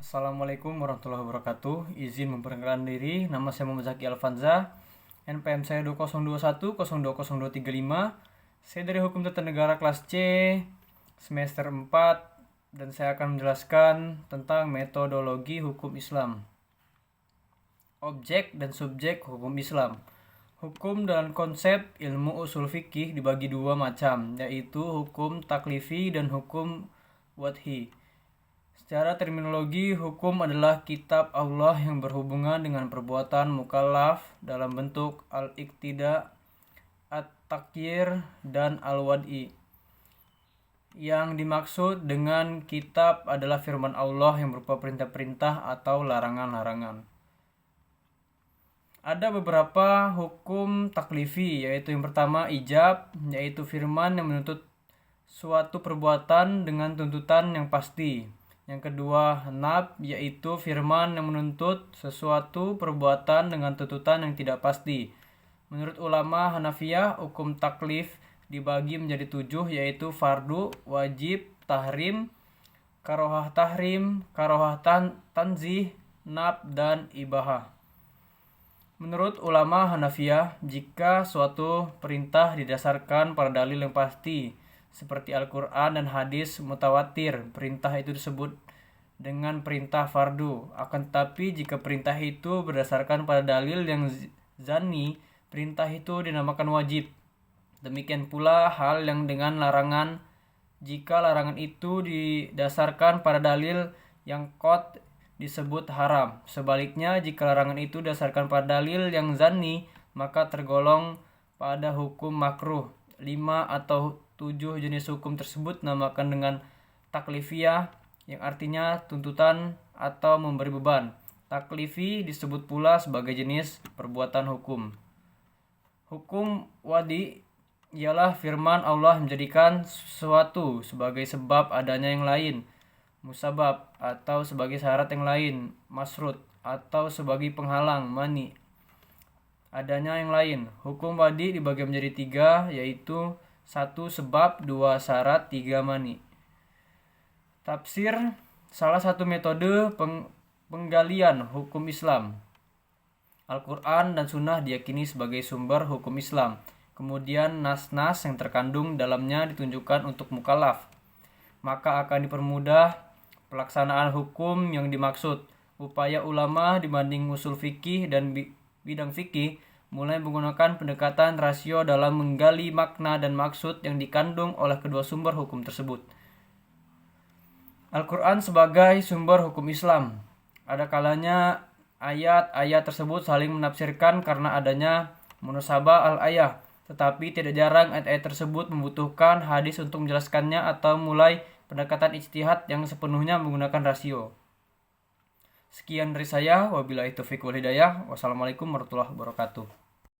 Assalamualaikum warahmatullahi wabarakatuh. Izin memperkenalkan diri, nama saya Muhammad Zaki Alfanza. NPM saya 2021020235. Saya dari Hukum Tata Negara kelas C, semester 4, dan saya akan menjelaskan tentang metodologi hukum Islam. Objek dan subjek hukum Islam. Hukum dalam konsep ilmu usul fikih dibagi dua macam, yaitu hukum taklifi dan hukum wadhi. Secara terminologi, hukum adalah kitab Allah yang berhubungan dengan perbuatan mukallaf dalam bentuk al-iqtida, at-takyir, dan al-wad'i. Yang dimaksud dengan kitab adalah firman Allah yang berupa perintah-perintah atau larangan-larangan. Ada beberapa hukum taklifi, yaitu yang pertama ijab, yaitu firman yang menuntut suatu perbuatan dengan tuntutan yang pasti. Yang kedua, nab, yaitu firman yang menuntut sesuatu perbuatan dengan tuntutan yang tidak pasti. Menurut ulama Hanafiyah, hukum taklif dibagi menjadi 7, yaitu fardu, wajib, tahrim, karohah tanzih, nab, dan ibahah. Menurut ulama Hanafiyah, jika suatu perintah didasarkan pada dalil yang pasti, seperti Al-Quran dan hadis mutawatir, perintah itu disebut dengan perintah fardu. Akan tetapi jika perintah itu berdasarkan pada dalil yang zanni, perintah itu dinamakan wajib. Demikian pula hal yang dengan larangan, jika larangan itu didasarkan pada dalil yang qat disebut haram. Sebaliknya, jika larangan itu didasarkan pada dalil yang zanni, maka tergolong pada hukum makruh. 5 atau 7 jenis hukum tersebut namakan dengan taklifiyah, yang artinya tuntutan atau memberi beban. Taklifi disebut pula sebagai jenis perbuatan hukum. Hukum wadi ialah firman Allah menjadikan sesuatu sebagai sebab adanya yang lain, musabab, atau sebagai syarat yang lain, masrut, atau sebagai penghalang, mani, adanya yang lain. Hukum wadi dibagi menjadi 3, yaitu 1 sebab, 2 syarat, 3 mani. Tafsir salah satu metode penggalian hukum Islam. Al-Quran dan Sunnah diyakini sebagai sumber hukum Islam. Kemudian nas-nas yang terkandung dalamnya ditunjukkan untuk mukallaf. Maka akan dipermudah pelaksanaan hukum yang dimaksud. Upaya ulama dibanding usul fikih dan bidang fikih mulai menggunakan pendekatan rasio dalam menggali makna dan maksud yang dikandung oleh kedua sumber hukum tersebut. Al-Quran sebagai sumber hukum Islam. Ada kalanya ayat-ayat tersebut saling menafsirkan karena adanya munasabah al-ayah, tetapi tidak jarang ayat-ayat tersebut membutuhkan hadis untuk menjelaskannya atau mulai pendekatan ijtihad yang sepenuhnya menggunakan rasio. Sekian dari saya, wabillahi taufiq wal hidayah. Wassalamualaikum warahmatullahi wabarakatuh.